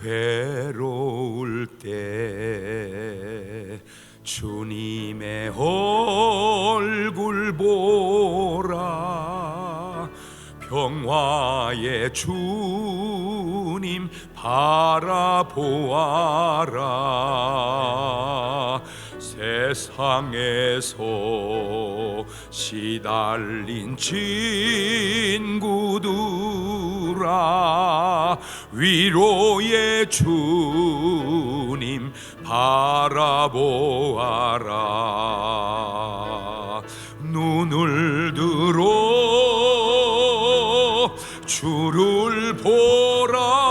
괴로울 때 주님의 얼굴 보라. 평화의 주님 바라보아라. 세상에서 시달린 친구들아, 위로의 주님 바라보아라. 눈을 들어 주를 보라.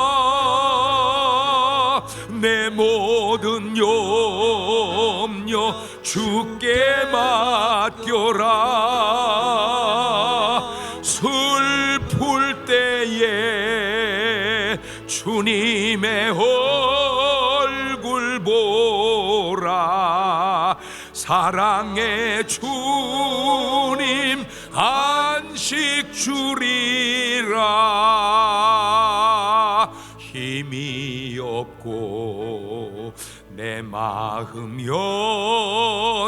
내 모든 염려 주께 맡겨라. 슬플 때에 주님의 얼굴 보라. 사랑의 주님 안식 주리라. 힘이 없고 내 마음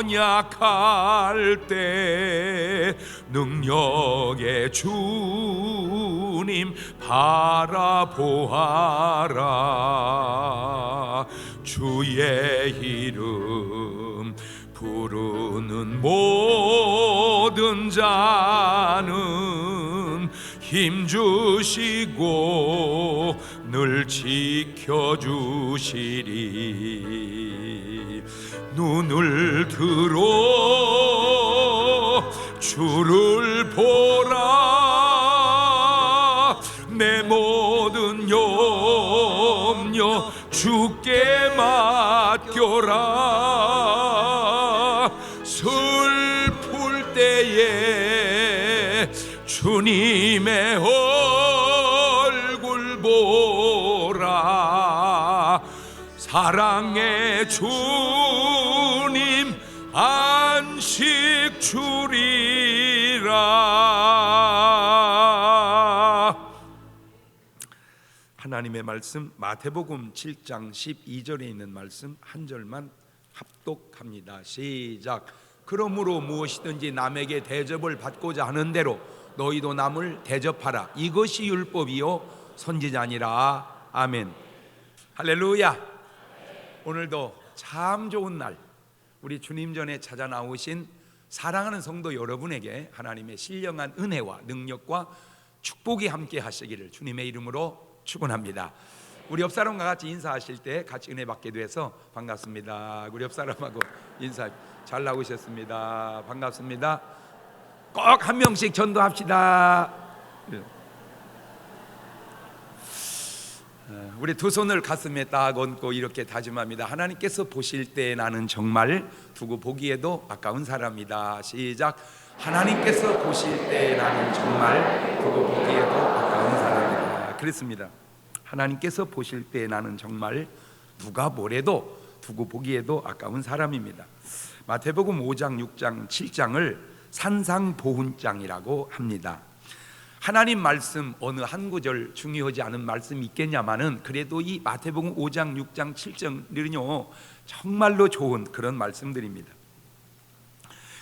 연약할 때 능력의 주님 바라보아라. 주의 이름 부르는 모든 자는 힘주시고 늘 지켜주시리. 눈을 들어 주를 보라. 내 모든 염려 주께 맡겨라. 슬플 때에 주님의 얼굴 보라. 사랑의 주님 안식 주리라. 하나님의 말씀 마태복음 7장 12절에 있는 말씀 한 절만 합독합니다. 시작. 그러므로 무엇이든지 남에게 대접을 받고자 하는 대로 너희도 남을 대접하라. 이것이 율법이요 선지자니라. 아멘. 할렐루야. 오늘도 참 좋은 날, 우리 주님 전에 찾아 나오신 사랑하는 성도 여러분에게 하나님의 신령한 은혜와 능력과 축복이 함께 하시기를 주님의 이름으로 축원합니다. 우리 옆 사람과 같이 인사하실 때 같이 은혜 받게 돼서 반갑습니다. 우리 옆 사람하고 인사. 잘 나오셨습니다. 반갑습니다. 꼭 한 명씩 전도합시다. 우리 두 손을 가슴에 딱 얹고 이렇게 다짐합니다. 하나님께서 보실 때 나는 정말 두고 보기에도 아까운 사람이다. 시작. 하나님께서 보실 때 나는 정말 두고 보기에도 아까운 사람이다. 그렇습니다. 하나님께서 보실 때 나는 정말 누가 뭐래도 두고 보기에도 아까운 사람입니다. 마태복음 5장, 6장, 7장을 산상보훈장이라고 합니다. 하나님 말씀 어느 한 구절 중요하지 않은 말씀이 있겠냐마는 그래도 이 마태복음 5장, 6장, 7장은요 정말로 좋은 그런 말씀들입니다.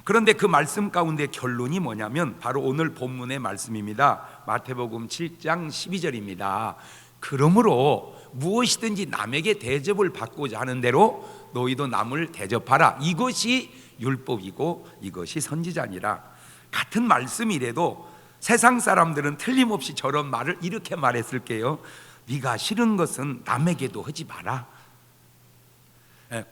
그런데 그 말씀 가운데 결론이 뭐냐면 바로 오늘 본문의 말씀입니다. 마태복음 7장 12절입니다. 그러므로 무엇이든지 남에게 대접을 받고자 하는 대로 너희도 남을 대접하라. 이것이 율법이고 이것이 선지자니라. 같은 말씀이라도 세상 사람들은 틀림없이 저런 말을 이렇게 말했을게요. 네가 싫은 것은 남에게도 하지 마라.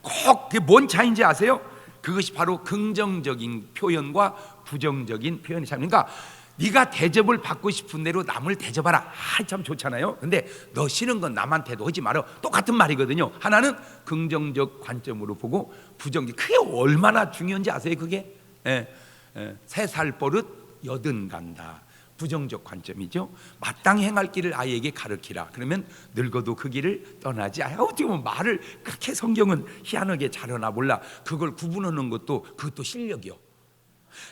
꼭 그게 뭔 차이인지 아세요? 그것이 바로 긍정적인 표현과 부정적인 표현이 차이입니다. 그러니까 네가 대접을 받고 싶은 대로 남을 대접하라. 참 좋잖아요. 근데 너 싫은 건 남한테도 하지 마라. 똑같은 말이거든요. 하나는 긍정적 관점으로 보고 부정적. 그게 얼마나 중요한지 아세요? 그게 새 살 버릇 여든 간다. 부정적 관점이죠. 마땅히 행할 길을 아이에게 가르치라. 그러면 늙어도 그 길을 떠나지. 어떻게 보면 말을 그렇게 성경은 희한하게 잘하나 몰라. 그걸 구분하는 것도 그것도 실력이요.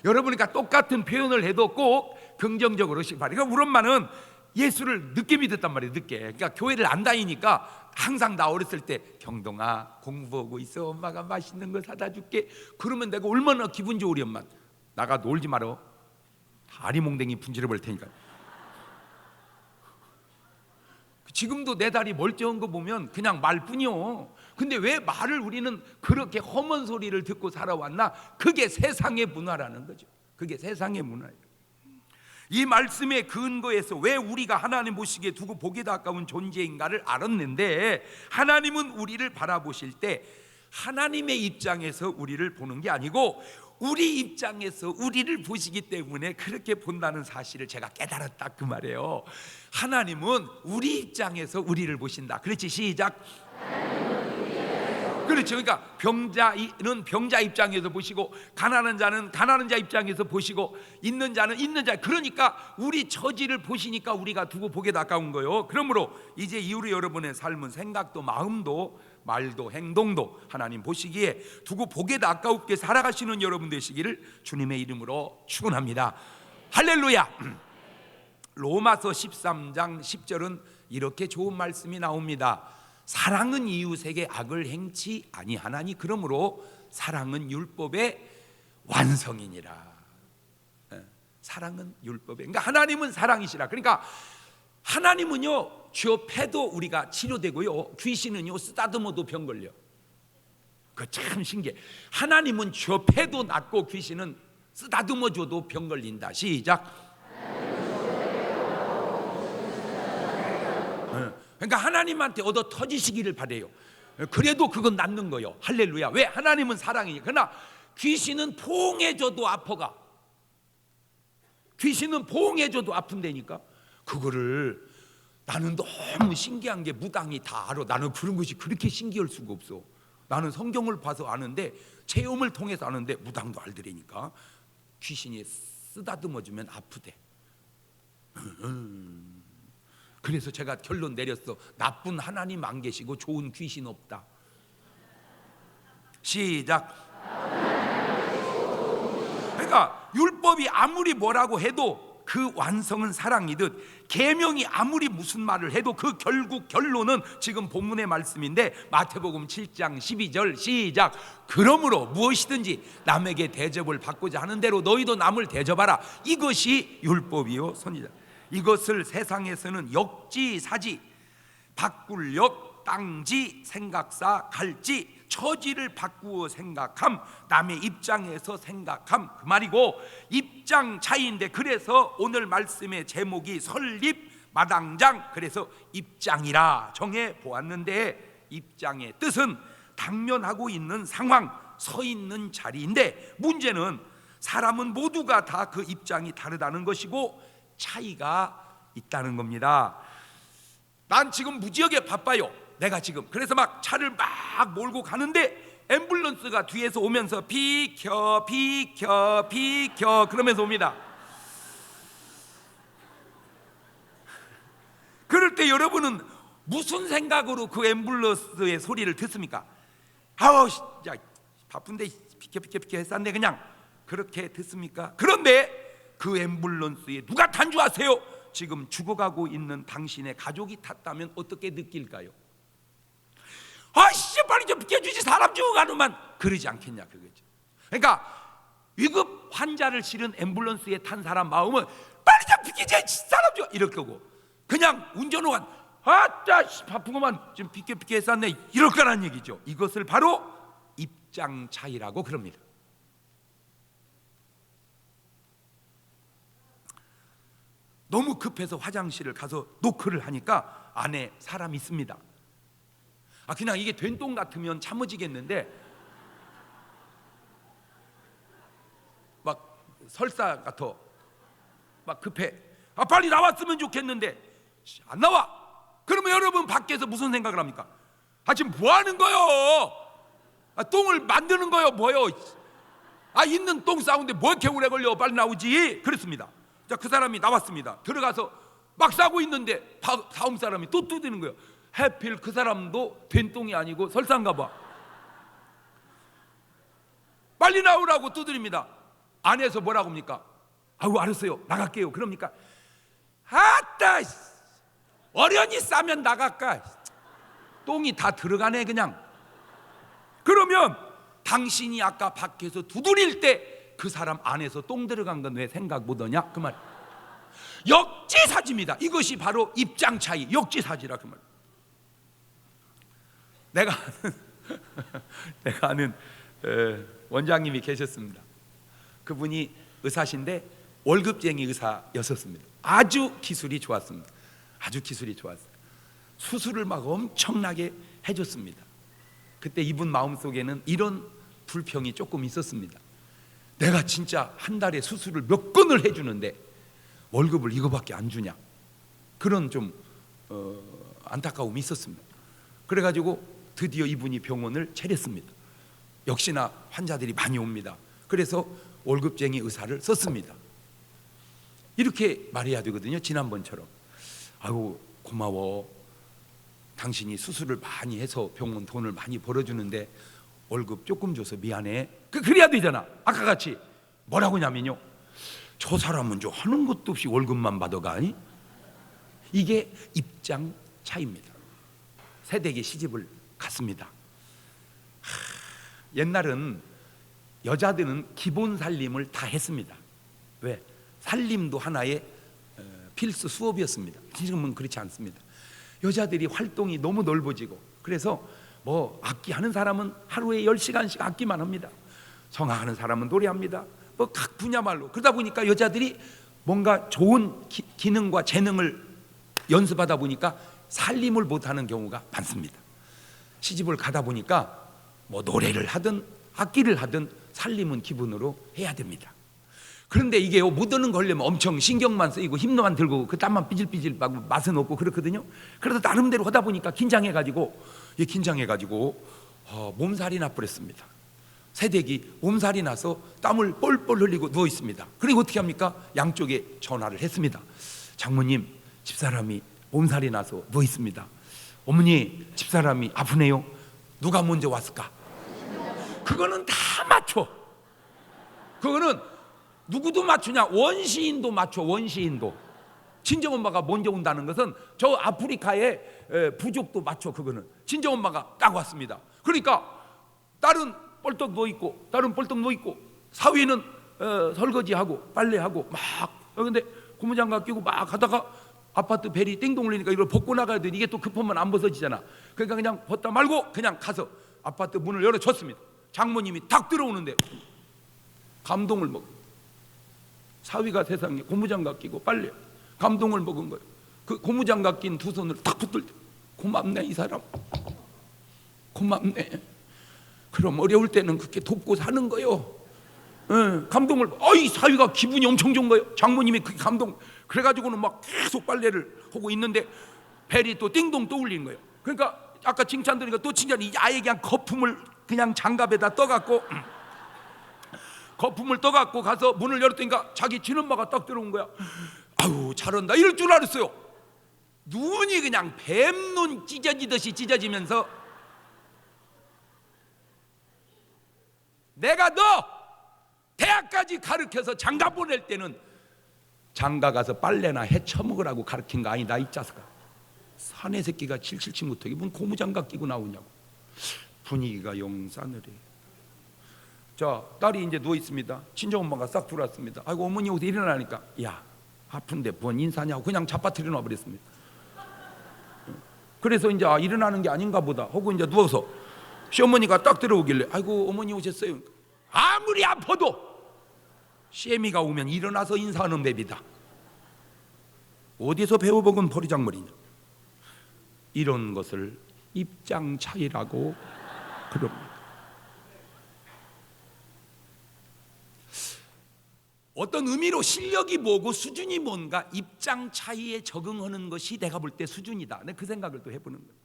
여러분이니까 똑같은 표현을 해도 꼭 긍정적으로 하시기 바랍니다. 그러니까 우리 엄마는 예수를 늦게 믿었단 말이에요. 늦게. 그러니까 교회를 안 다니니까 항상 나 어렸을 때 경동아 공부하고 있어, 엄마가 맛있는 거 사다 줄게. 그러면 내가 얼마나 기분 좋으리. 엄마 나가 놀지 말어, 다리 몽댕이 분질러 버릴 테니까. 지금도 내 다리 멀쩡한 거 보면 그냥 말뿐이요. 근데 왜 말을 우리는 그렇게 험한 소리를 듣고 살아왔나? 그게 세상의 문화라는 거죠. 그게 세상의 문화예요. 이 말씀의 근거에서 왜 우리가 하나님 보시기에 두고 보기도 아까운 존재인가를 알았는데, 하나님은 우리를 바라보실 때 하나님의 입장에서 우리를 보는 게 아니고 우리 입장에서 우리를 보시기 때문에 그렇게 본다는 사실을 제가 깨달았다, 그 말이에요. 하나님은 우리 입장에서 우리를 보신다. 그렇지, 시작. 그렇죠. 그러니까 병자는 병자 입장에서 보시고, 가난한 자는 가난한 자 입장에서 보시고, 있는 자는 있는 자. 그러니까 우리 처지를 보시니까 우리가 두고 보기도 아까운 거예요. 그러므로 이제 이후로 여러분의 삶은 생각도 마음도 말도 행동도 하나님 보시기에 두고 보기도 아까웠게 살아가시는 여러분 되시기를 주님의 이름으로 축원합니다. 할렐루야. 로마서 13장 10절은 이렇게 좋은 말씀이 나옵니다. 사랑은 이웃에게 악을 행치 아니하나니 그러므로 사랑은 율법의 완성이니라. 사랑은 율법의, 그러니까 하나님은 사랑이시라. 그러니까 하나님은요 저 패도 우리가 치료되고요, 귀신은요 쓰다듬어도 병 걸려. 그 참 신기해. 하나님은 저 패도 낫고 귀신은 쓰다듬어줘도 병 걸린다. 시작. 그러니까 하나님한테 얻어 터지시기를 바래요. 그래도 그건 낫는 거예요. 할렐루야. 왜? 하나님은 사랑이니까. 그러나 귀신은 포옹해줘도 아파가. 귀신은 포옹해줘도 아픈다니까. 그거를 나는 너무 신기한 게, 무당이 다 알아. 나는 그런 것이 그렇게 신기할 수가 없어. 나는 성경을 봐서 아는데, 체험을 통해서 아는데, 무당도 알더라니까. 귀신이 쓰다듬어주면 아프대. 그래서 제가 결론 내렸어. 나쁜 하나님 안 계시고 좋은 귀신 없다. 시작. 그러니까 율법이 아무리 뭐라고 해도 그 완성은 사랑이듯, 계명이 아무리 무슨 말을 해도 그 결국 결론은 지금 본문의 말씀인데, 마태복음 7장 12절 시작. 그러므로 무엇이든지 남에게 대접을 받고자 하는 대로 너희도 남을 대접하라. 이것이 율법이요 선지자. 이것을 세상에서는 역지사지, 바꿀역, 땅지, 생각사, 갈지, 처지를 바꾸어 생각함, 남의 입장에서 생각함, 그 말이고 입장 차이인데, 그래서 오늘 말씀의 제목이 설립 마당장, 그래서 입장이라 정해 보았는데, 입장의 뜻은 당면하고 있는 상황, 서 있는 자리인데, 문제는 사람은 모두가 다 그 입장이 다르다는 것이고 차이가 있다는 겁니다. 난 지금 무지하게 바빠요. 내가 지금 그래서 막 차를 막 몰고 가는데 앰뷸런스가 뒤에서 오면서 비켜 비켜 비켜 그러면서 옵니다. 그럴 때 여러분은 무슨 생각으로 그 앰뷸런스의 소리를 듣습니까? 아우 야 바쁜데 비켜 비켜 비켜 했었네, 그냥 그렇게 듣습니까? 그런데 그 앰뷸런스에 누가 탄 줄 아세요? 지금 죽어가고 있는 당신의 가족이 탔다면 어떻게 느낄까요? 아씨 빨리 좀 비켜주지, 사람 죽어가는만, 그러지 않겠냐 그거죠. 그러니까 위급 환자를 실은 앰뷸런스에 탄 사람 마음은 빨리 좀 비켜주지, 사람 죽어, 이럴 거고, 그냥 운전호가 아따 바쁜거만 좀 비켜 비켜 했었네, 이럴 거란 얘기죠. 이것을 바로 입장 차이라고 그럽니다. 너무 급해서 화장실을 가서 노크를 하니까 안에 사람이 있습니다. 그냥 이게 된똥 같으면 참아지겠는데, 막 설사 같아, 막 급해. 빨리 나왔으면 좋겠는데 안 나와. 그러면 여러분 밖에서 무슨 생각을 합니까? 지금 뭐 하는 거요? 똥을 만드는 거요? 뭐요? 있는 똥 싸우는데 뭐 이렇게 오래 걸려, 빨리 나오지. 그렇습니다. 자, 그 사람이 나왔습니다. 들어가서 막 싸고 있는데 다음 사람이 또 두드리는 거예요. 해필 그 사람도 된똥이 아니고 설사인가 봐. 빨리 나오라고 두드립니다. 안에서 뭐라고 합니까? 알았어요, 나갈게요. 그럽니까? 아따 어련히 싸면 나갈까? 똥이 다 들어가네 그냥. 그러면 당신이 아까 밖에서 두드릴 때 그 사람 안에서 똥 들어간 건 왜 생각 못 하냐 그 말. 역지사지입니다. 이것이 바로 입장 차이, 역지사지라 그 말. 내가 아는 원장님이 계셨습니다. 그분이 의사신데 월급쟁이 의사였었습니다. 아주 기술이 좋았습니다. 아주 기술이 좋았어요. 수술을 막 엄청나게 해줬습니다. 그때 이분 마음속에는 이런 불평이 조금 있었습니다. 내가 진짜 한 달에 수술을 몇 건을 해주는데 월급을 이거밖에 안 주냐, 그런 좀 안타까움이 있었습니다. 그래가지고 드디어 이분이 병원을 차렸습니다. 역시나 환자들이 많이 옵니다. 그래서 월급쟁이 의사를 썼습니다. 이렇게 말해야 되거든요. 지난번처럼 아유 고마워, 당신이 수술을 많이 해서 병원 돈을 많이 벌어주는데 월급 조금 줘서 미안해. 그래야 되잖아. 아까 같이 뭐라고 하냐면요, 저 사람은 저 하는 것도 없이 월급만 받아가니? 이게 입장 차이입니다. 새댁이 시집을 갔습니다. 옛날은 여자들은 기본 살림을 다 했습니다. 왜? 살림도 하나의 필수 수업이었습니다. 지금은 그렇지 않습니다. 여자들이 활동이 너무 넓어지고, 그래서 뭐 악기 하는 사람은 하루에 10시간씩 악기만 합니다. 성악하는 사람은 노래합니다. 뭐 각 분야말로. 그러다 보니까 여자들이 뭔가 좋은 기능과 재능을 연습하다 보니까 살림을 못하는 경우가 많습니다. 시집을 가다 보니까 뭐 노래를 하든 악기를 하든 살림은 기본으로 해야 됩니다. 그런데 이게요, 못 얻는 거 하려면 엄청 신경만 쓰이고 힘만 들고 그 땀만 삐질삐질 막 맛은 없고 그렇거든요. 그래도 나름대로 하다 보니까 긴장해가지고 몸살이 나버렸습니다. 새댁이 몸살이 나서 땀을 뻘뻘 흘리고 누워 있습니다. 그리고 어떻게 합니까? 양쪽에 전화를 했습니다. 장모님, 집사람이 몸살이 나서 누워 있습니다. 어머니, 집사람이 아프네요. 누가 먼저 왔을까? 그거는 다 맞춰. 그거는 누구도 맞추냐? 원시인도 맞춰. 원시인도. 친정엄마가 먼저 온다는 것은 저 아프리카의 부족도 맞춰. 그거는 친정엄마가 딱 왔습니다. 그러니까 딸은 뻘떡 누워있고, 딸은 뻘떡 누워있고, 사위는 설거지하고 빨래하고 막. 근데 고무장갑 끼고 막 하다가 아파트 벨이 띵동 울리니까 이걸 벗고 나가야 돼. 이게 또 급하면 안 벗어지잖아. 그러니까 그냥 벗다 말고 그냥 가서 아파트 문을 열어줬습니다. 장모님이 딱 들어오는데 감동을 먹은, 사위가 세상에 고무장갑 끼고 빨래, 감동을 먹은 거예요. 그 고무장갑 낀 두 손을 탁 붙들 때, 고맙네 이 사람, 고맙네. 그럼 어려울 때는 그렇게 돕고 사는 거요. 감동을. 어이, 사위가 기분이 엄청 좋은 거예요. 장모님이 그 감동. 그래가지고는 막 계속 빨래를 하고 있는데 벨이 또 띵동 또 울리는 거예요. 그러니까 아까 칭찬 드리니까 또 칭찬이, 아예 그냥 거품을 그냥 장갑에다 떠갖고 거품을 떠갖고 가서 문을 열었더니까 자기 친엄마가 딱 들어온 거야. 아유 잘한다 이럴 줄 알았어요. 눈이 그냥 뱀눈 찢어지듯이 찢어지면서, 내가 너 대학까지 가르쳐서 장가 보낼 때는 장가 가서 빨래나 해 처먹으라고 가르친 거 아니다 이 자식아. 사내 새끼가 칠칠치 못하게 뭔 고무장갑 끼고 나오냐고. 분위기가 영 싸늘해. 자, 딸이 이제 누워 있습니다. 친정엄마가 싹 들어왔습니다. 아이고 어머니 오세요. 일어나니까, 야 아픈데 뭔 인사냐고 그냥 잡아뜨려 놔버렸습니다. 그래서 이제 일어나는 게 아닌가 보다 하고 이제 누워서 시어머니가 딱 들어오길래, 아이고 어머니 오셨어요. 아무리 아파도 시애미가 오면 일어나서 인사하는 법이다. 어디서 배워먹은 버리장머리냐. 이런 것을 입장 차이라고 그럽니다. 어떤 의미로 실력이 뭐고 수준이 뭔가 입장 차이에 적응하는 것이 내가 볼 때 수준이다. 그 생각을 또 해보는 거예요.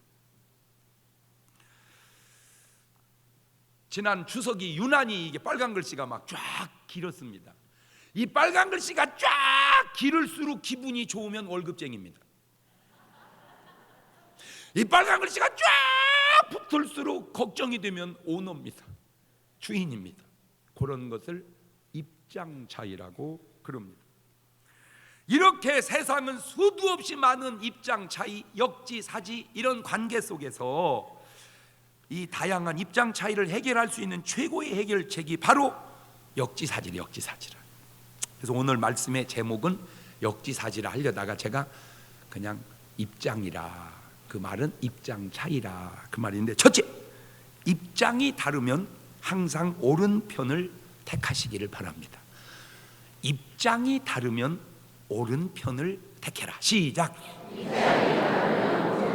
지난 추석이 유난히 이게 빨간 글씨가 막 쫙 길었습니다. 이 빨간 글씨가 쫙 길을수록 기분이 좋으면 월급쟁이입니다. 이 빨간 글씨가 쫙 붙을수록 걱정이 되면 오너입니다. 주인입니다. 그런 것을 입장 차이라고 그럽니다. 이렇게 세상은 수도 없이 많은 입장 차이, 역지사지 이런 관계 속에서 이 다양한 입장 차이를 해결할 수 있는 최고의 해결책이 바로 역지사지라. 그래서 오늘 말씀의 제목은 역지사지라 하려다가 제가 그냥 입장이라, 그 말은 입장 차이라 그 말인데, 첫째, 입장이 다르면 항상 옳은 편을 택하시기를 바랍니다. 입장이 다르면 옳은 편을 택해라. 시작.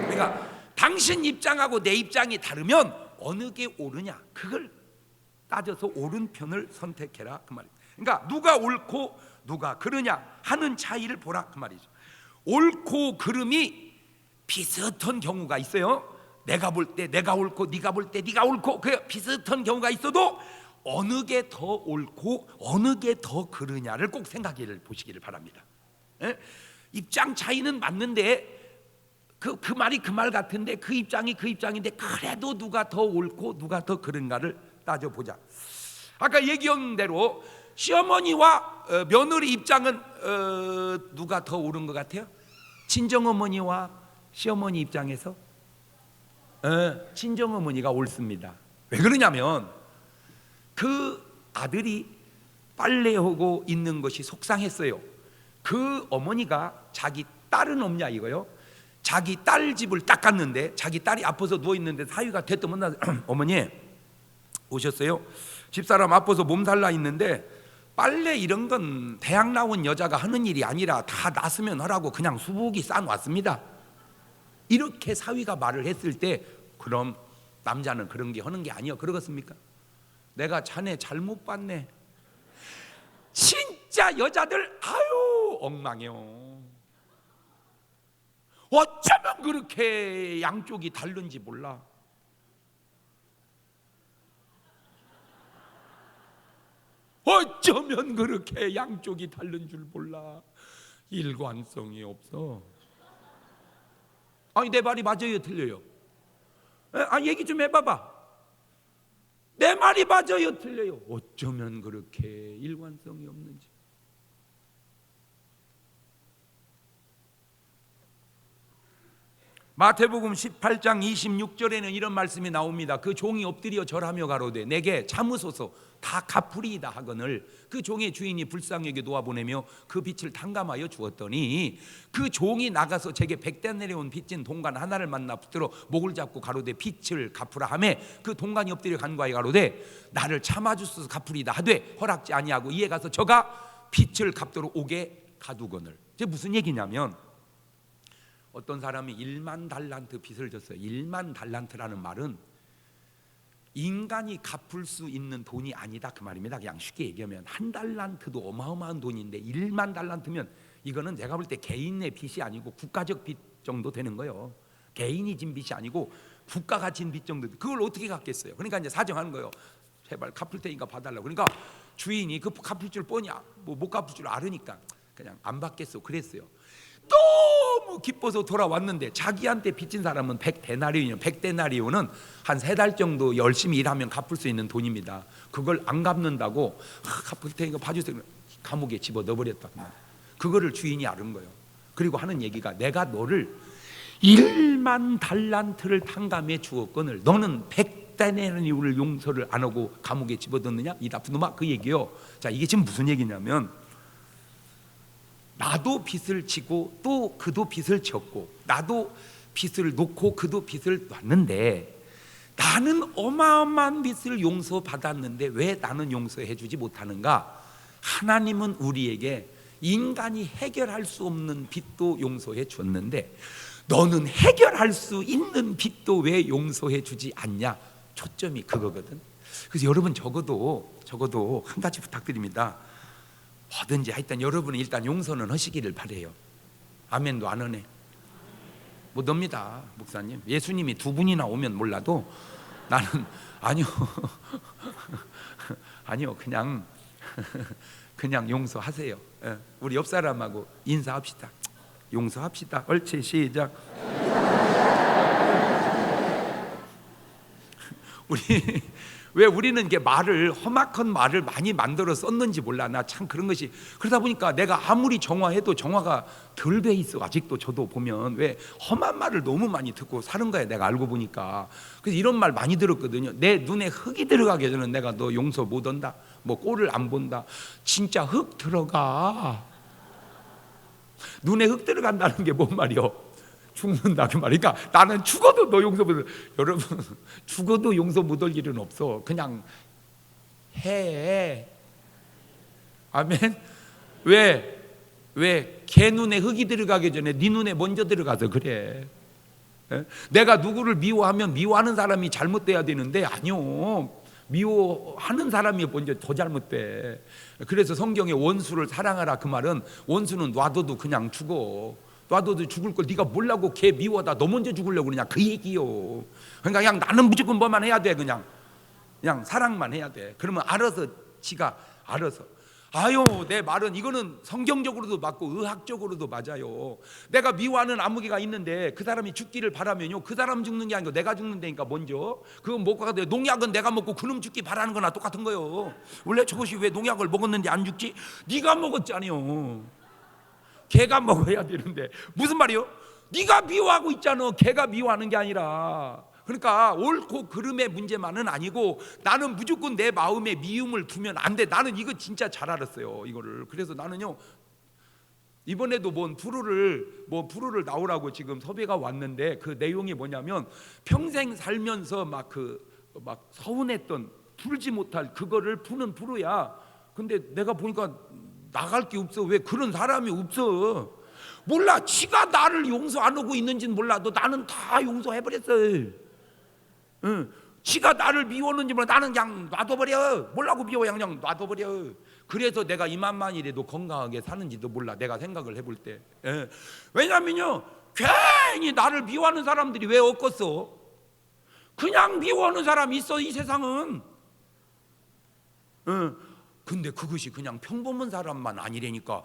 그러니까 당신 입장하고 내 입장이 다르면 어느 게 옳으냐, 그걸 따져서 옳은 편을 선택해라 그 말이에요. 그러니까 누가 옳고 누가 그르냐 하는 차이를 보라 그 말이죠. 옳고 그름이 비슷한 경우가 있어요. 내가 볼 때 내가 옳고 네가 볼 때 네가 옳고, 그 비슷한 경우가 있어도 어느 게 더 옳고 어느 게 더 그르냐를 꼭 생각해 보시기를 바랍니다. 예? 입장 차이는 맞는데 그 말이 그 말 같은데 그 입장이 그 입장인데 그래도 누가 더 옳고 누가 더 그른가를 따져보자. 아까 얘기한 대로 시어머니와 며느리 입장은 누가 더 옳은 것 같아요? 친정어머니와 시어머니 입장에서 친정어머니가 옳습니다. 왜 그러냐면 그 아들이 빨래하고 있는 것이 속상했어요. 그 어머니가 자기 딸은 없냐 이거요. 자기 딸 집을 닦았는데 자기 딸이 아파서 누워있는데 사위가 대뜸 나 어머니 오셨어요? 집사람 아파서 몸살 나 있는데 빨래 이런 건 대학 나온 여자가 하는 일이 아니라 다 놨으면 하라고 그냥 수북이 싸놨습니다. 이렇게 사위가 말을 했을 때 그럼 남자는 그런 게 하는 게 아니요 그러겠습니까? 내가 자네 잘못 봤네. 진짜 여자들 아유 엉망해요. 어쩌면 그렇게 양쪽이 다른지 몰라. 어쩌면 그렇게 양쪽이 다른 줄 몰라. 일관성이 없어. 아니 내 말이 맞아요 틀려요? 얘기 좀 해봐봐. 내 말이 맞아요 틀려요? 어쩌면 그렇게 일관성이 없는지. 마태복음 18장 26절에는 이런 말씀이 나옵니다. 그 종이 엎드려 절하며 가로되 내게 참으소서 다 갚으리이다 하거늘 그 종의 주인이 불쌍히 여겨 놓아보내며 그 빚을 탕감하여 주었더니 그 종이 나가서 제게 100데나리온 빚진 동관 하나를 만나 붙들어 목을 잡고 가로되 빚을 갚으라 하매 그 동관이 엎드려 간과히 가로되 나를 참아주소서 갚으리이다 하되 허락지 아니하고 이에 가서 저가 빚을 갚도록 오게 가두거늘. 이게 무슨 얘기냐면 어떤 사람이 1만 달란트 빚을 졌어요. 1만 달란트라는 말은 인간이 갚을 수 있는 돈이 아니다 그 말입니다. 그냥 쉽게 얘기하면 한 달란트도 어마어마한 돈인데 1만 달란트면 이거는 제가 볼 때 개인의 빚이 아니고 국가적 빚 정도 되는 거예요. 개인이 진 빚이 아니고 국가가 진 빚 정도. 그걸 어떻게 갚겠어요? 그러니까 이제 사정하는 거예요. 제발 갚을 테니까 봐달라고. 그러니까 주인이 그 갚을 줄 뻔냐 못 갚을 줄 알으니까 그냥 안 받겠어 그랬어요. 너무 기뻐서 돌아왔는데 자기한테 빚진 사람은 100데나리온이요. 100데나리온은 한 3달 정도 열심히 일하면 갚을 수 있는 돈입니다. 그걸 안 갚는다고 갚을 테니까 봐주세요. 감옥에 집어넣어버렸다. 그거를 주인이 알은 거예요. 그리고 하는 얘기가 내가 너를 1만 달란트를 탕감해 주었거늘 너는 100데나리온을 용서를 안 하고 감옥에 집어넣느냐 이 나쁜 놈아 그 얘기요. 자 이게 지금 무슨 얘기냐면 나도 빚을 지고 또 그도 빚을 졌고 나도 빚을 놓고 그도 빚을 놨는데 나는 어마어마한 빚을 용서받았는데 왜 나는 용서해 주지 못하는가? 하나님은 우리에게 인간이 해결할 수 없는 빚도 용서해 줬는데 너는 해결할 수 있는 빚도 왜 용서해 주지 않냐? 초점이 그거거든. 그래서 여러분 적어도 한 가지 부탁드립니다. 뭐든지 하여튼 여러분은 일단 용서는 하시기를 바래요. 아멘도 안 하네. 못 합니다 목사님. 예수님이 2분이나 오면 몰라도 나는 아니요 아니요 그냥 용서하세요. 우리 옆 사람하고 인사합시다. 용서합시다. 옳지 시작. 왜 우리는 이게 말을 험악한 말을 많이 만들어 썼는지 몰라. 나 참 그런 것이 그러다 보니까 내가 아무리 정화해도 정화가 덜 배 있어. 아직도 저도 보면 왜 험한 말을 너무 많이 듣고 사는 거야. 내가 알고 보니까. 그래서 이런 말 많이 들었거든요. 내 눈에 흙이 들어가기 전에 내가 너 용서 못 한다. 뭐 꼴을 안 본다. 진짜 흙 들어가. 눈에 흙 들어간다는 게 뭔 말이요? 죽는다 그 말이니까 나는 죽어도 너 용서 못 할. 여러분 죽어도 용서 못 할 일은 없어. 그냥 해. 아멘. 왜 개 눈에 흙이 들어가기 전에 네 눈에 먼저 들어가서 그래. 내가 누구를 미워하면 미워하는 사람이 잘못돼야 되는데 아니요. 미워하는 사람이 먼저 더 잘못돼. 그래서 성경에 원수를 사랑하라 그 말은 원수는 놔둬도 그냥 죽어. 놔둬도 죽을 걸 네가 몰라고 걔 미워다 너 먼저 죽으려고 그러냐 그 얘기요. 그러니까 그냥 나는 무조건 뭐만 해야 돼. 그냥 사랑만 해야 돼. 그러면 알아서 지가 알아서. 아유 내 말은 이거는 성경적으로도 맞고 의학적으로도 맞아요. 내가 미워하는 아무개가 있는데 그 사람이 죽기를 바라면요 그 사람 죽는 게 아니고 내가 죽는다니까 먼저. 그건 못 가도 농약은 내가 먹고 그놈 죽기 바라는 거나 똑같은 거요. 원래 저것이 왜 농약을 먹었는데 안 죽지? 네가 먹었잖아요. 개가 먹어야 되는데 무슨 말이요? 네가 미워하고 있잖아. 개가 미워하는 게 아니라. 그러니까 옳고 그름의 문제만은 아니고 나는 무조건 내 마음에 미움을 두면 안 돼. 나는 이거 진짜 잘 알았어요 이거를. 그래서 나는요 이번에도 프로를 나오라고 지금 섭외가 왔는데 그 내용이 뭐냐면 평생 살면서 막 서운했던 풀지 못할 그거를 푸는 프로야. 근데 내가 보니까 나갈 게 없어. 왜 그런 사람이 없어? 몰라. 지가 나를 용서 안 하고 있는지는 몰라도 나는 다 용서해버렸어. 응. 지가 나를 미웠는지 몰라. 나는 그냥 놔둬버려. 뭐라고 미워. 그냥 놔둬버려. 그래서 내가 이만만이라도 건강하게 사는지도 몰라. 내가 생각을 해볼 때. 예. 왜냐면요 괜히 나를 미워하는 사람들이 왜 없겠어? 그냥 미워하는 사람이 있어 이 세상은. 응. 근데 그것이 그냥 평범한 사람만 아니라니까.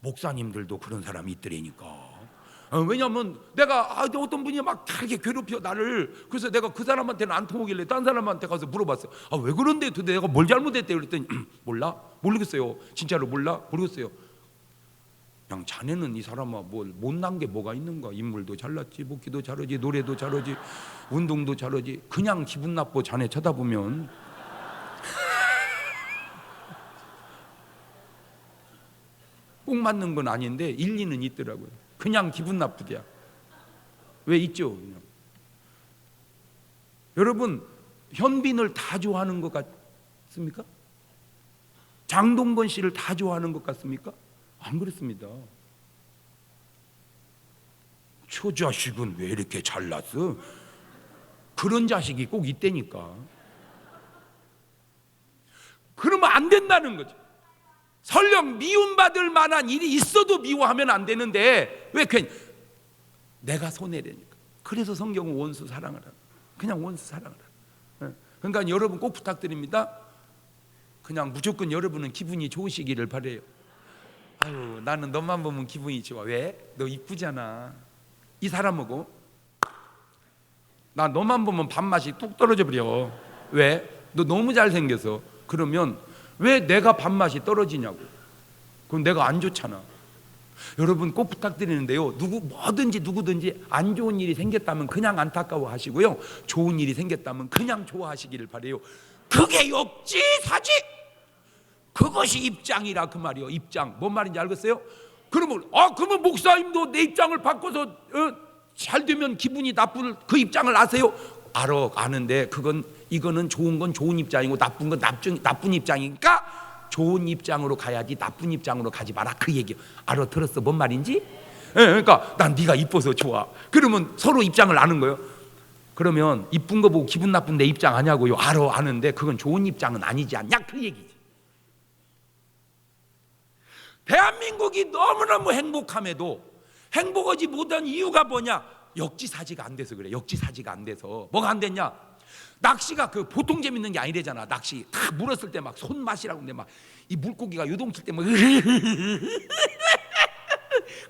목사님들도 그런 사람이 있더라니까. 왜냐하면 내가 어떤 분이 막 이렇게 괴롭혀 나를. 그래서 내가 그 사람한테는 안 통하길래 딴 사람한테 가서 물어봤어. 왜 그런데 도대체 내가 뭘 잘못했대? 그랬더니 몰라? 모르겠어요. 진짜로 몰라? 모르겠어요. 그냥 자네는 이 사람아 뭘 못난 게 뭐가 있는가? 인물도 잘났지, 복기도 잘하지, 노래도 잘하지, 운동도 잘하지. 그냥 기분 나빠 자네 쳐다보면. 꼭 맞는 건 아닌데 일리는 있더라고요. 그냥 기분 나쁘대야. 왜 있죠? 그냥. 여러분 현빈을 다 좋아하는 것 같습니까? 장동건 씨를 다 좋아하는 것 같습니까? 안 그렇습니다. 저 자식은 왜 이렇게 잘났어? 그런 자식이 꼭 있다니까. 그러면 안 된다는 거죠. 설령 미움받을 만한 일이 있어도 미워하면 안 되는데 왜 괜히 내가 손해라니까. 그래서 성경은 원수 사랑하라. 그냥 원수 사랑하라. 그러니까 여러분 꼭 부탁드립니다. 그냥 무조건 여러분은 기분이 좋으시기를 바래요. 아유 나는 너만 보면 기분이 좋아. 왜? 너 이쁘잖아. 이 사람하고 나 너만 보면 밥맛이 뚝 떨어져 버려. 왜? 너 너무 잘생겨서. 그러면 왜 내가 밥맛이 떨어지냐고. 그럼 내가 안 좋잖아. 여러분 꼭 부탁드리는데요 누구든지 안 좋은 일이 생겼다면 그냥 안타까워 하시고요 좋은 일이 생겼다면 그냥 좋아하시기를 바래요. 그게 역지사지. 그것이 입장이라 그 말이요. 입장. 뭔 말인지 알겠어요? 그러면 목사님도 내 입장을 바꿔서 잘 되면 기분이 나쁠 그 입장을 아세요? 아는데 이거는 좋은 건 좋은 입장이고 나쁜 건 나쁜 입장이니까 좋은 입장으로 가야지 나쁜 입장으로 가지 마라 그 얘기. 알아들었어? 뭔 말인지? 그러니까 난 네가 이뻐서 좋아. 그러면 서로 입장을 아는 거예요. 그러면 이쁜 거 보고 기분 나쁜 내 입장 아냐고요? 아는데 그건 좋은 입장은 아니지 않냐 그 얘기지. 대한민국이 너무너무 행복함에도 행복하지 못한 이유가 뭐냐? 역지사지가 안 돼서 그래. 역지사지가 안 돼서. 뭐가 안 됐냐? 낚시가 보통 재밌는 게 아니래잖아. 낚시 다 물었을 때 막 손맛이라고 근데 막 이 물고기가 요동칠 때 막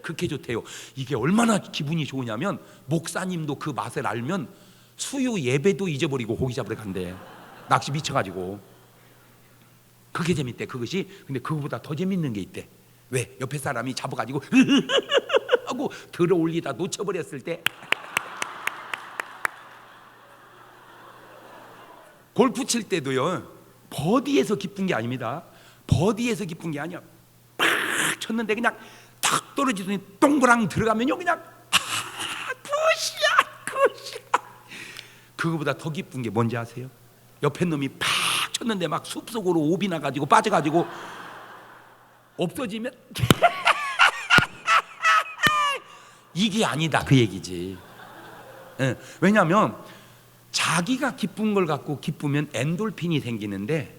그렇게 좋대요. 이게 얼마나 기분이 좋으냐면 목사님도 그 맛을 알면 수요 예배도 잊어버리고 고기 잡으러 간대. 낚시 미쳐가지고. 그게 재밌대 그것이. 근데 그거보다 더 재밌는 게 있대. 왜? 옆에 사람이 잡아가지고 하고 들어 올리다 놓쳐버렸을 때. 골프 칠 때도요, 버디에서 기쁜 게 아닙니다. 버디에서 기쁜 게 아니야. 팍 쳤는데 그냥 탁 떨어지더니 동그랑 들어가면요 그냥 굿이야. 그거보다 더 기쁜 게 뭔지 아세요? 옆에 놈이 팍 쳤는데 막 숲속으로 오비 나가지고 빠져가지고 없어지면 이게 아니다 그 얘기지. 왜냐하면 자기가 기쁜 걸 갖고 기쁘면 엔돌핀이 생기는데,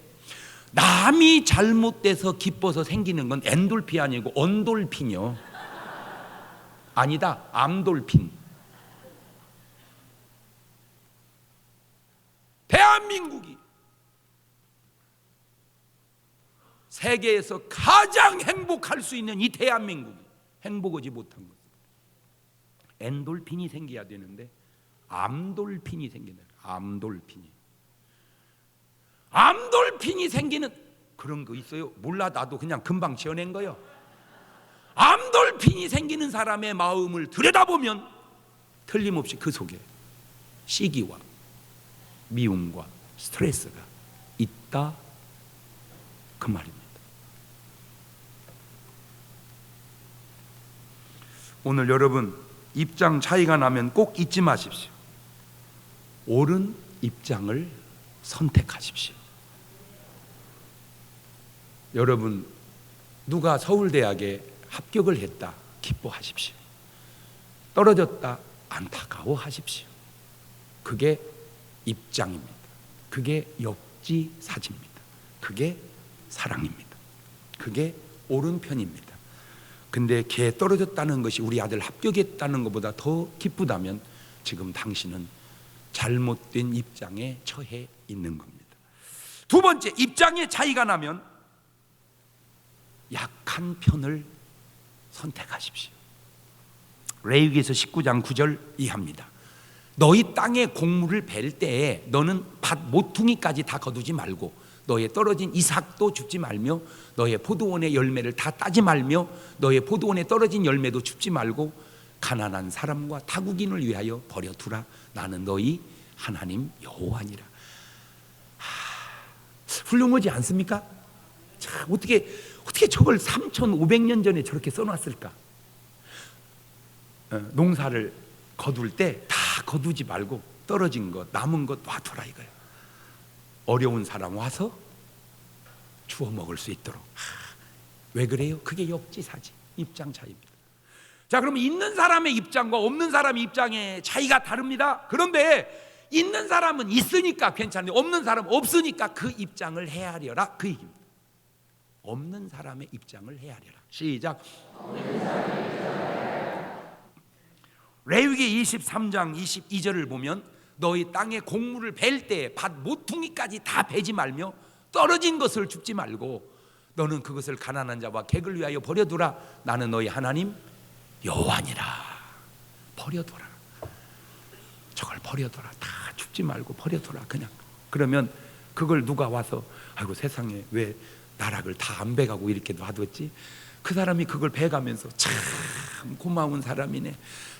남이 잘못돼서 기뻐서 생기는 건 엔돌핀이 아니고 언돌핀이요. 아니다, 암돌핀. 대한민국이 세계에서 가장 행복할 수 있는 이 대한민국이 행복하지 못한 것, 엔돌핀이 생겨야 되는데 암돌핀이 생긴다. 암돌핀이 생기는 그런 거 있어요? 몰라, 나도 그냥 금방 지어낸 거요. 암돌핀이 생기는 사람의 마음을 들여다보면 틀림없이 그 속에 시기와 미움과 스트레스가 있다 그 말입니다. 오늘 여러분 입장 차이가 나면 꼭 잊지 마십시오. 옳은 입장을 선택하십시오. 여러분, 누가 서울대학에 합격을 했다 기뻐하십시오. 떨어졌다 안타까워하십시오. 그게 입장입니다. 그게 역지사지입니다. 그게 사랑입니다. 그게 옳은 편입니다. 근데 걔 떨어졌다는 것이 우리 아들 합격했다는 것보다 더 기쁘다면 지금 당신은 잘못된 입장에 처해 있는 겁니다. 두 번째, 입장의 차이가 나면 약한 편을 선택하십시오. 레위기에서 19장 9절 이하입니다. 너희 땅에 곡물을 벨 때에 너는 밭 모퉁이까지 다 거두지 말고 너의 떨어진 이삭도 줍지 말며 너의 포도원의 열매를 다 따지 말며 너의 포도원에 떨어진 열매도 줍지 말고 가난한 사람과 타국인을 위하여 버려두라. 나는 너희 하나님 여호와니라. 훌륭하지 않습니까? 자, 어떻게 저걸 3,500년 전에 저렇게 써놨을까? 농사를 거둘 때 다 거두지 말고 떨어진 것 남은 것 놔둬라 이거야. 어려운 사람 와서 주워 먹을 수 있도록. 왜 그래요? 그게 역지사지, 입장 차이입니다. 자, 그러면 있는 사람의 입장과 없는 사람의 입장의 차이가 다릅니다. 그런데 있는 사람은 있으니까 괜찮은데 없는 사람은 없으니까 그 입장을 헤아려라 그 얘기입니다. 없는 사람의 입장을 헤아려라. 시작. 레위기 23장 22절을 보면 너희 땅에 곡물을 벨 때 밭 모퉁이까지 다 베지 말며 떨어진 것을 줍지 말고 너는 그것을 가난한 자와 객을 위하여 버려두라. 나는 너희 하나님 여호와니라. 버려둬라. 저걸 버려둬라. 다 줍지 말고 버려둬라. 그냥. 그러면 그걸 누가 와서 아이고 세상에 왜 나락을 다 안 베가고 이렇게 놔뒀지? 그 사람이 그걸 베가면서 참 고마운 사람이네,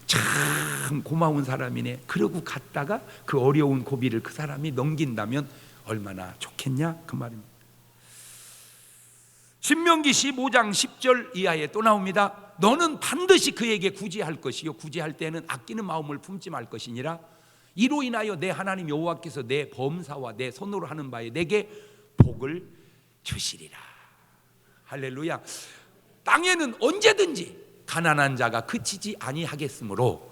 참 고마운 사람이네 그러고 갔다가 그 어려운 고비를 그 사람이 넘긴다면 얼마나 좋겠냐 그 말입니다. 신명기 15장 10절 이하에 또 나옵니다. 너는 반드시 그에게 구제할 것이요 구제할 때는 아끼는 마음을 품지 말 것이니라. 이로 인하여 내 하나님 여호와께서 내 범사와 내 손으로 하는 바에 내게 복을 주시리라. 할렐루야. 땅에는 언제든지 가난한 자가 그치지 아니하겠으므로.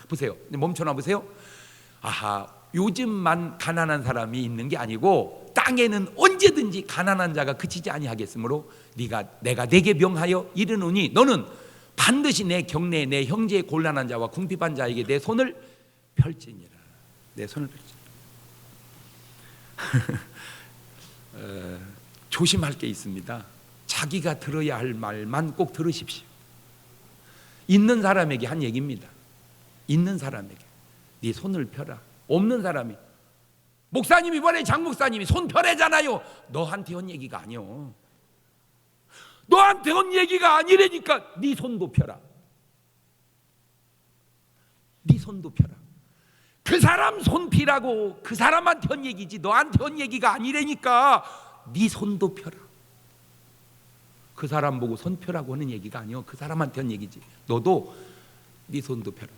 보세요. 멈춰나 보세요. 아하, 요즘만 가난한 사람이 있는 게 아니고 땅에는 언제든지 가난한 자가 그치지 아니하겠으므로 내가 네게 명하여 이르노니 너는 반드시 내 경내에 내 형제의 곤란한 자와 궁핍한 자에게 내 손을 펼지니라. 내 손을 펼지니라. 조심할 게 있습니다. 자기가 들어야 할 말만 꼭 들으십시오. 있는 사람에게 한 얘기입니다. 있는 사람에게 네 손을 펴라. 없는 사람이 목사님이 이번에 장목사님이 손 펴래잖아요. 너한테 한 얘기가 아니요. 너한테 한 얘기가 아니라니까. 네 손도 펴라. 네 손도 펴라. 그 사람 손 피라고 그 사람한테 한 얘기지 너한테 한 얘기가 아니라니까. 네 손도 펴라. 그 사람 보고 손 펴라고 하는 얘기가 아니요. 그 사람한테 한 얘기지. 너도 네 손도 펴라.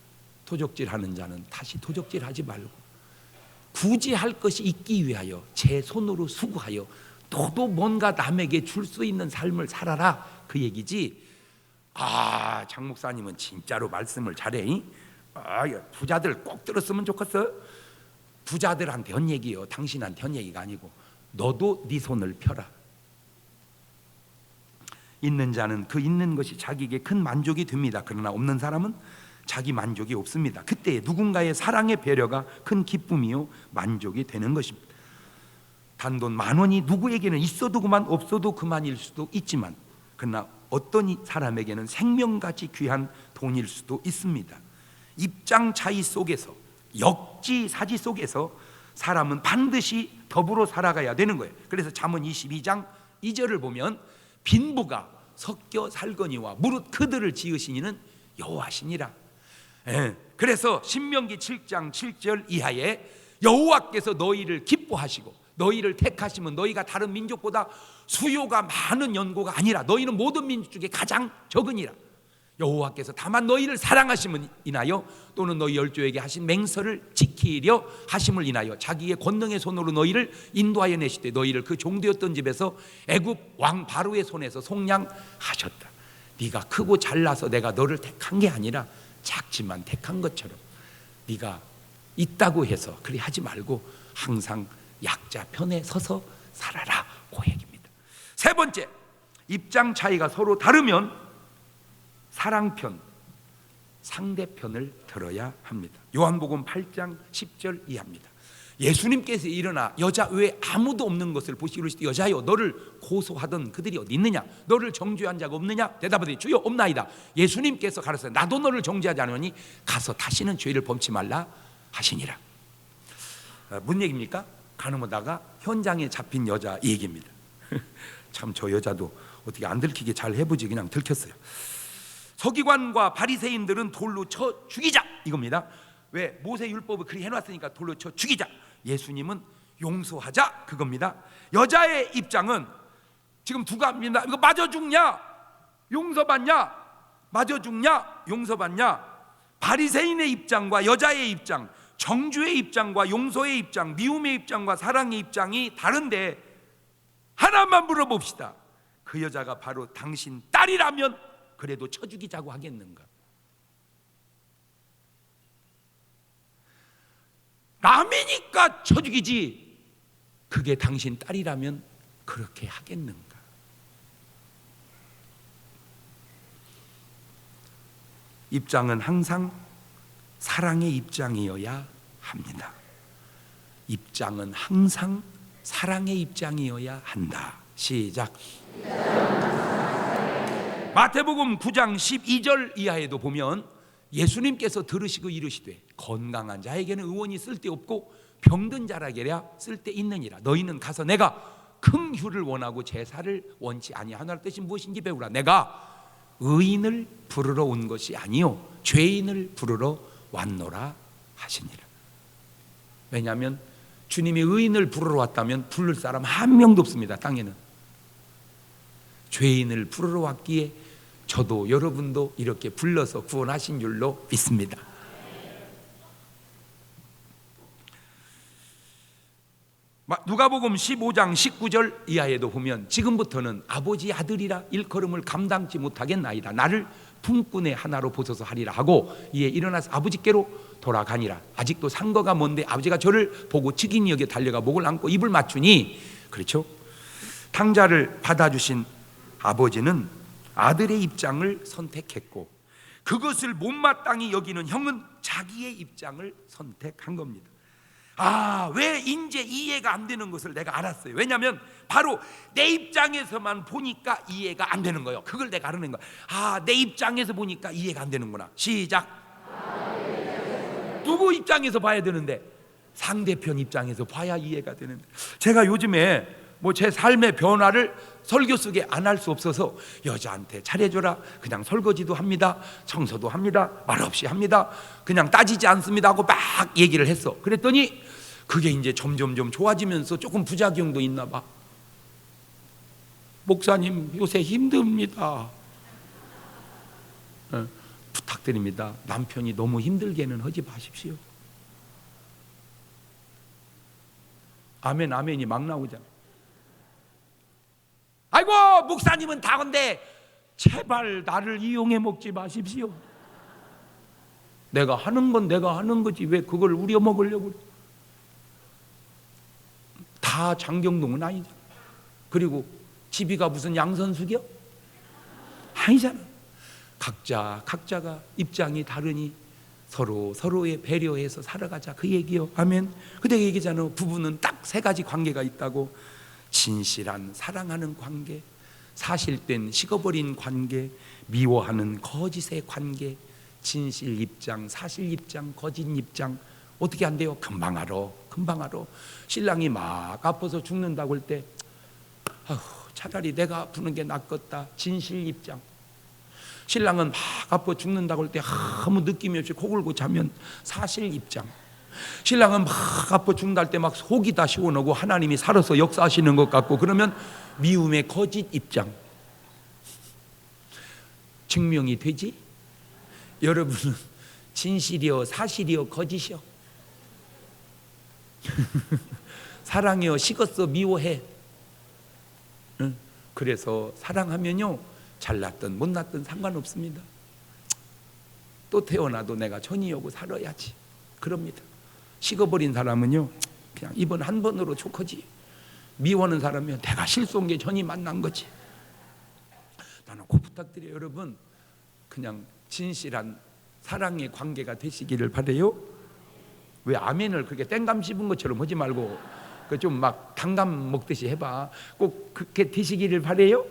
도적질하는 자는 다시 도적질하지 말고 굳이 할 것이 있기 위하여 제 손으로 수고하여 너도 뭔가 남에게 줄 수 있는 삶을 살아라, 그 얘기지. 아, 장 목사님은 진짜로 말씀을 잘해. 부자들 꼭 들었으면 좋겠어. 부자들한테 한 얘기요, 당신한테 한 얘기가 아니고 너도 네 손을 펴라. 있는 자는 그 있는 것이 자기에게 큰 만족이 됩니다. 그러나 없는 사람은 자기 만족이 없습니다. 그때 누군가의 사랑의 배려가 큰 기쁨이요 만족이 되는 것입니다. 단돈 10,000원이 누구에게는 있어도 그만 없어도 그만일 수도 있지만 그러나 어떤 사람에게는 생명같이 귀한 돈일 수도 있습니다. 입장 차이 속에서 역지사지 속에서 사람은 반드시 더불어 살아가야 되는 거예요. 그래서 잠언 22장 2절을 보면 빈부가 섞여 살거니와 무릇 그들을 지으신 이는 여호와시니라. 그래서 신명기 7장 7절 이하에 여호와께서 너희를 기뻐하시고 너희를 택하시면 너희가 다른 민족보다 수요가 많은 연고가 아니라 너희는 모든 민족 중에 가장 적으니라. 여호와께서 다만 너희를 사랑하심을 인하여 또는 너희 열조에게 하신 맹서를 지키려 하심을 인하여 자기의 권능의 손으로 너희를 인도하여 내시되 너희를 그 종되었던 집에서 애굽 왕 바로의 손에서 속량하셨다. 네가 크고 잘나서 내가 너를 택한 게 아니라 작지만 택한 것처럼 네가 있다고 해서 그리 하지 말고 항상 약자 편에 서서 살아라, 그 얘기입니다. 세 번째, 입장 차이가 서로 다르면 사랑편, 상대편을 들어야 합니다. 요한복음 8장 10절 이하입니다. 예수님께서 일어나 여자 외에 아무도 없는 것을 보시고 이르시되 여자여 너를 고소하던 그들이 어디 있느냐? 너를 정죄한 자가 없느냐? 대답하되 주여 없나이다. 예수님께서 가르쳐 나도 너를 정죄하지 않으니 가서 다시는 죄를 범치 말라 하시니라. 무슨 얘기입니까? 가늠하다가 현장에 잡힌 여자 이 얘기입니다. 참 저 여자도 어떻게 안 들키게 잘 해보지 그냥 들켰어요. 서기관과 바리새인들은 돌로 쳐 죽이자 이겁니다. 왜? 모세 율법을 그리 해놨으니까 돌로 쳐 죽이자. 예수님은 용서하자 그겁니다. 여자의 입장은 지금 두 가지입니다. 이거 맞아 죽냐? 용서받냐? 맞아 죽냐? 용서받냐? 바리새인의 입장과 여자의 입장, 정죄의 입장과 용서의 입장, 미움의 입장과 사랑의 입장이 다른데 하나만 물어봅시다. 그 여자가 바로 당신 딸이라면 그래도 쳐 죽이자고 하겠는가? 남이니까 쳐 죽이지 그게 당신 딸이라면 그렇게 하겠는가? 입장은 항상 사랑의 입장이어야 합니다. 입장은 항상 사랑의 입장이어야 한다. 시작. 마태복음 9장 12절 이하에도 보면 예수님께서 들으시고 이르시되 건강한 자에게는 의원이 쓸데없고 병든 자라게랴 쓸데있느니라. 너희는 가서 내가 긍휼을 원하고 제사를 원치 아니하노라 뜻이 무엇인지 배우라. 내가 의인을 부르러 온 것이 아니요 죄인을 부르러 왔노라 하시니라. 왜냐하면 주님이 의인을 부르러 왔다면 부를 사람 한 명도 없습니다. 땅에는. 죄인을 부르러 왔기에 저도 여러분도 이렇게 불러서 구원하신 줄로 믿습니다. 누가복음 15장 19절 이하에도 보면 지금부터는 아버지 아들이라 일컬음을 감당치 못하겠나이다. 나를 품꾼의 하나로 보소서 하리라 하고 이에 일어나서 아버지께로 돌아가니라. 아직도 상거가 먼데 아버지가 저를 보고 측인이 여겨 달려가 목을 안고 입을 맞추니, 그렇죠? 탕자를 받아주신 아버지는 아들의 입장을 선택했고 그것을 못마땅히 여기는 형은 자기의 입장을 선택한 겁니다. 왜 이제 이해가 안 되는 것을 내가 알았어요. 왜냐하면 바로 내 입장에서만 보니까 이해가 안 되는 거예요. 그걸 내가 알아낸 거야. 내 입장에서 보니까 이해가 안 되는구나. 시작. 누구 입장에서 봐야 되는데? 상대편 입장에서 봐야 이해가 되는데, 제가 요즘에 뭐 제 삶의 변화를 설교 속에 안 할 수 없어서 여자한테 잘해줘라, 그냥 설거지도 합니다, 청소도 합니다, 말없이 합니다, 그냥 따지지 않습니다 하고 막 얘기를 했어. 그랬더니 그게 이제 점점 좋아지면서 조금 부작용도 있나 봐. 목사님 요새 힘듭니다. 부탁드립니다. 남편이 너무 힘들게는 하지 마십시오. 아멘 아멘이 막 나오잖아. 아이고 목사님은 다건데 제발 나를 이용해 먹지 마십시오. 내가 하는 건 내가 하는 거지 왜 그걸 우려 먹으려고 그래. 다 장경동은 아니잖아. 그리고 집이가 무슨 양선수교? 아니잖아. 각자가 입장이 다르니 서로의 배려해서 살아가자, 그 얘기요. 아멘. 그때 얘기잖아. 부부는 딱 세 가지 관계가 있다고. 진실한 사랑하는 관계, 사실된 식어버린 관계, 미워하는 거짓의 관계. 진실 입장, 사실 입장, 거짓 입장. 어떻게 안 돼요? 금방 알아. 신랑이 막 아파서 죽는다고 할 때 차라리 내가 아프는 게 낫겠다. 진실 입장. 신랑은 막 아파 죽는다고 할 때 아무 느낌이 없이 코 골고 자면 사실 입장. 신랑은 막 아파 죽는다 할 때 막 속이 다 시원하고 하나님이 살아서 역사하시는 것 같고 그러면 미움의 거짓 입장. 증명이 되지? 여러분은 진실이요 사실이요 거짓이요? 사랑이요 식었어 미워해? 응? 그래서 사랑하면요 잘났든 못났든 상관없습니다. 또 태어나도 내가 전이하고 살아야지 그럽니다. 식어버린 사람은요 그냥 이번 한 번으로 좋거지. 미워하는 사람이면 내가 실수한 게 전이 만난 거지. 나는 꼭 부탁드려요. 여러분 그냥 진실한 사랑의 관계가 되시기를 바라요. 왜 아멘을 그렇게 땡감 씹은 것처럼 하지 말고 좀 막 당감 먹듯이 해봐. 꼭 그렇게 되시기를 바라요.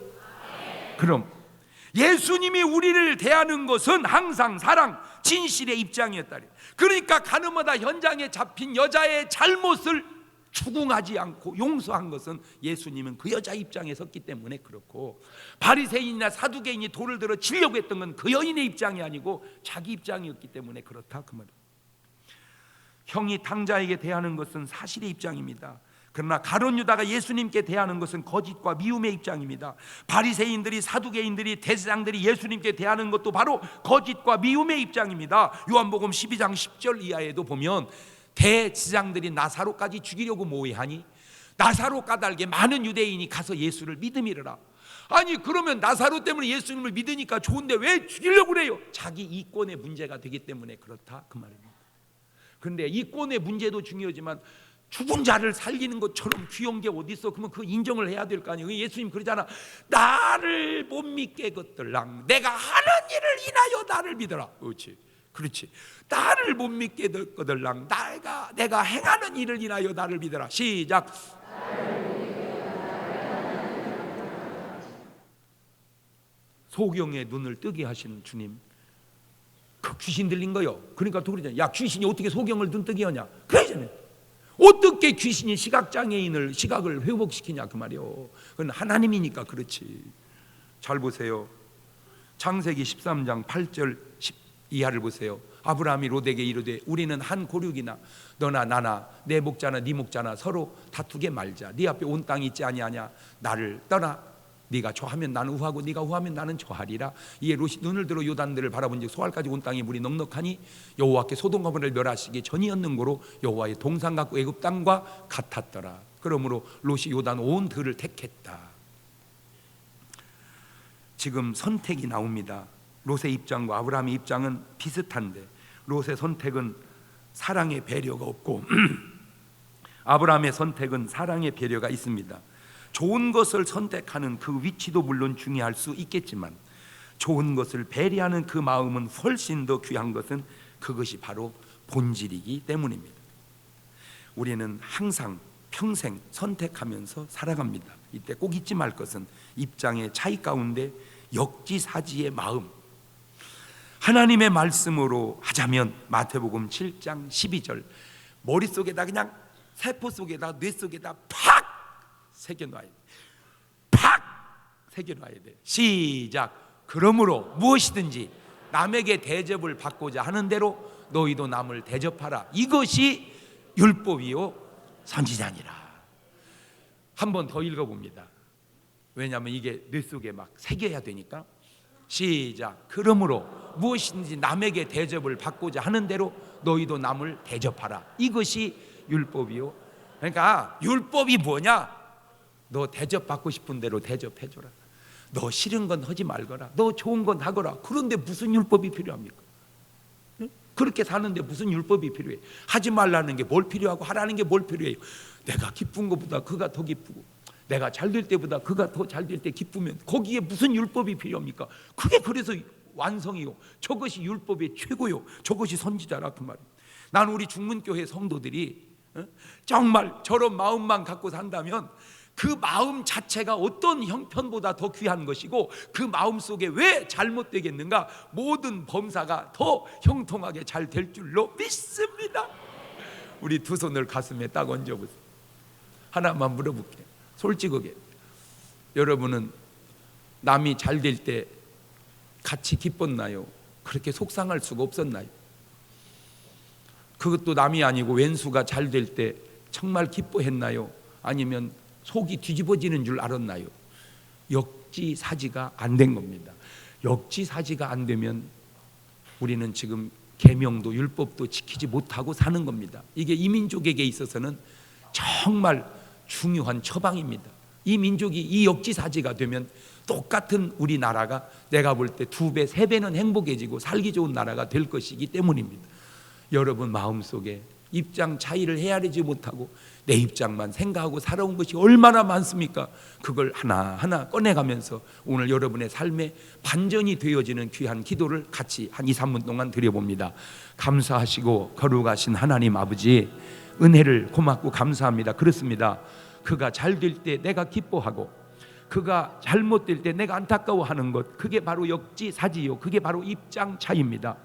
그럼 예수님이 우리를 대하는 것은 항상 사랑, 진실의 입장이었다. 그러니까 가늠하다 현장에 잡힌 여자의 잘못을 추궁하지 않고 용서한 것은 예수님은 그 여자 입장에 섰기 때문에 그렇고, 바리새인이나 사두개인이 돌을 들어 치려고 했던 건 그 여인의 입장이 아니고 자기 입장이었기 때문에 그렇다 그 말이에요. 형이 탕자에게 대하는 것은 사실의 입장입니다. 그러나 가룟 유다가 예수님께 대하는 것은 거짓과 미움의 입장입니다. 바리새인들이 사두개인들이 대제사장들이 예수님께 대하는 것도 바로 거짓과 미움의 입장입니다. 요한복음 12장 10절 이하에도 보면 대제사장들이 나사로까지 죽이려고 모의하니 나사로 까닭에 많은 유대인이 가서 예수를 믿음이르라. 아니 그러면 나사로 때문에 예수님을 믿으니까 좋은데 왜 죽이려고 그래요? 자기 이권의 문제가 되기 때문에 그렇다 그 말입니다. 그런데 이권의 문제도 중요하지만 죽은 자를 살리는 것처럼 귀여운 게 어디 있어? 그러면 그 인정을 해야 될 거 아니에요. 예수님 그러잖아. 나를 못 믿게 것들랑 내가 하는 일을 인하여 나를 믿어라. 그렇지. 나를 못 믿게 것들랑 내가 행하는 일을 인하여 나를 믿어라. 시작. 소경의 눈을 뜨게 하시는 주님, 그 귀신 들린 거요. 그러니까 또 그러잖아요. 야 귀신이 어떻게 소경을 눈 뜨게 하냐? 그러잖아요. 어떻게 귀신이 시각장애인을 시각을 회복시키냐 그 말이요. 그건 하나님이니까 그렇지. 잘 보세요. 창세기 13장 8절 10 이하를 보세요. 아브라함이 롯에게 이르되 우리는 한 고륙이나 너나 나나 내 목자나 네 목자나 서로 다투게 말자. 네 앞에 온 땅이 있지 아니하냐? 나를 떠나 네가 저하면 나는 우하고 네가 우하면 나는 저하리라. 이에 롯이 눈을 들어 요단들을 바라본즉 소알까지 온 땅에 물이 넉넉하니 여호와께 소돔과 고모라를 멸하시기 전이었는 고로 여호와의 동상 같고 애굽 땅과 같았더라. 그러므로 롯이 요단 온 들을 택했다. 지금 선택이 나옵니다. 롯의 입장과 아브라함의 입장은 비슷한데 롯의 선택은 사랑의 배려가 없고 아브라함의 선택은 사랑의 배려가 있습니다. 좋은 것을 선택하는 그 위치도 물론 중요할 수 있겠지만 좋은 것을 배려하는 그 마음은 훨씬 더 귀한 것은 그것이 바로 본질이기 때문입니다. 우리는 항상 평생 선택하면서 살아갑니다. 이때 꼭 잊지 말 것은 입장의 차이 가운데 역지사지의 마음. 하나님의 말씀으로 하자면 마태복음 7장 12절 머릿속에다 그냥 세포 속에다 뇌 속에다 팍 새겨놔야 돼. 팍 새겨놔야 돼. 시작. 그러므로 무엇이든지 남에게 대접을 받고자 하는 대로 너희도 남을 대접하라. 이것이 율법이요 선지자니라. 한 번 더 읽어봅니다. 왜냐하면 이게 뇌 속에 막 새겨야 되니까. 시작. 그러므로 무엇이든지 남에게 대접을 받고자 하는 대로 너희도 남을 대접하라. 이것이 율법이요. 그러니까 율법이 뭐냐? 너 대접받고 싶은 대로 대접해줘라. 너 싫은 건 하지 말거라. 너 좋은 건 하거라. 그런데 무슨 율법이 필요합니까? 그렇게 사는데 무슨 율법이 필요해? 하지 말라는 게 뭘 필요하고 하라는 게 뭘 필요해요? 내가 기쁜 것보다 그가 더 기쁘고 내가 잘 될 때보다 그가 더 잘 될 때 기쁘면 거기에 무슨 율법이 필요합니까? 그게 그래서 완성이요. 저것이 율법의 최고요. 저것이 선지자라 그 말이에요. 나는 우리 중문교회 성도들이 정말 저런 마음만 갖고 산다면 그 마음 자체가 어떤 형편보다 더 귀한 것이고 그 마음 속에 왜 잘못되겠는가? 모든 범사가 더 형통하게 잘 될 줄로 믿습니다. 우리 두 손을 가슴에 딱 얹어보세요. 하나만 물어볼게요. 솔직하게 여러분은 남이 잘 될 때 같이 기뻤나요? 그렇게 속상할 수가 없었나요? 그것도 남이 아니고 왼수가 잘 될 때 정말 기뻐했나요? 아니면 속이 뒤집어지는 줄 알았나요? 역지사지가 안 된 겁니다. 역지사지가 안 되면 우리는 지금 계명도 율법도 지키지 못하고 사는 겁니다. 이게 이 민족에게 있어서는 정말 중요한 처방입니다. 이 민족이 이 역지사지가 되면 똑같은 우리나라가 내가 볼 때 2배, 3배는 행복해지고 살기 좋은 나라가 될 것이기 때문입니다. 여러분 마음속에 입장 차이를 헤아리지 못하고 내 입장만 생각하고 살아온 것이 얼마나 많습니까? 그걸 하나하나 꺼내가면서 오늘 여러분의 삶에 반전이 되어지는 귀한 기도를 같이 한 2, 3분 동안 드려봅니다. 감사하시고 거룩하신 하나님 아버지, 은혜를 고맙고 감사합니다. 그렇습니다. 그가 잘 될 때 내가 기뻐하고 그가 잘못될 때 내가 안타까워하는 것, 그게 바로 역지사지요. 그게 바로 입장 차이입니다.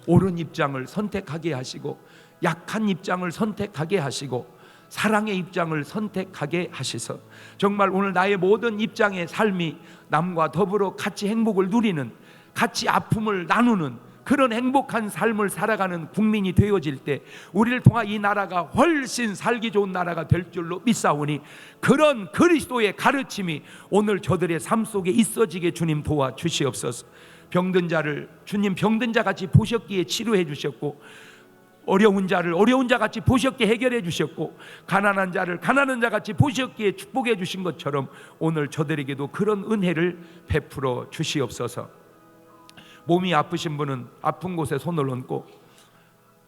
옳은 입장을 선택하게 하시고 약한 입장을 선택하게 하시고 사랑의 입장을 선택하게 하셔서 정말 오늘 나의 모든 입장의 삶이 남과 더불어 같이 행복을 누리는, 같이 아픔을 나누는 그런 행복한 삶을 살아가는 국민이 되어질 때 우리를 통한 이 나라가 훨씬 살기 좋은 나라가 될 줄로 믿사오니 그런 그리스도의 가르침이 오늘 저들의 삶 속에 있어지게 주님 도와주시옵소서. 병든 자를 주님 병든 자같이 보셨기에 치료해 주셨고, 어려운 자를 어려운 자같이 보셨기에 해결해 주셨고, 가난한 자를 가난한 자같이 보셨기에 축복해 주신 것처럼 오늘 저들에게도 그런 은혜를 베풀어 주시옵소서. 몸이 아프신 분은 아픈 곳에 손을 얹고,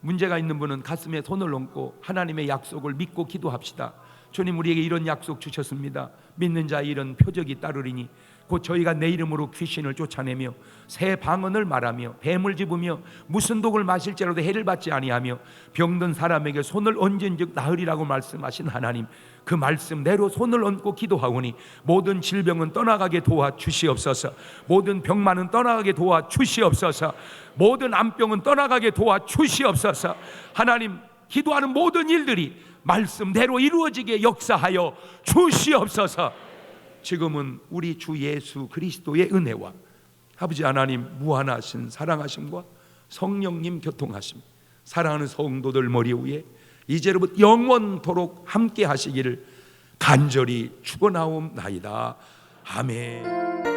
문제가 있는 분은 가슴에 손을 얹고 하나님의 약속을 믿고 기도합시다. 주님 우리에게 이런 약속 주셨습니다. 믿는 자의 이런 표적이 따르리니 곧 저희가 내 이름으로 귀신을 쫓아내며 새 방언을 말하며 뱀을 집으며 무슨 독을 마실지라도 해를 받지 아니하며 병든 사람에게 손을 얹은즉 나으리라고 말씀하신 하나님, 그 말씀대로 손을 얹고 기도하오니 모든 질병은 떠나가게 도와주시옵소서. 모든 병만은 떠나가게 도와주시옵소서. 모든 암병은 떠나가게 도와주시옵소서. 하나님, 기도하는 모든 일들이 말씀대로 이루어지게 역사하여 주시옵소서. 지금은 우리 주 예수 그리스도의 은혜와 아버지 하나님 무한하신 사랑하심과 성령님 교통하심, 사랑하는 성도들 머리 위에 이제로부터 영원토록 함께 하시기를 간절히 축원하옵나이다. 아멘.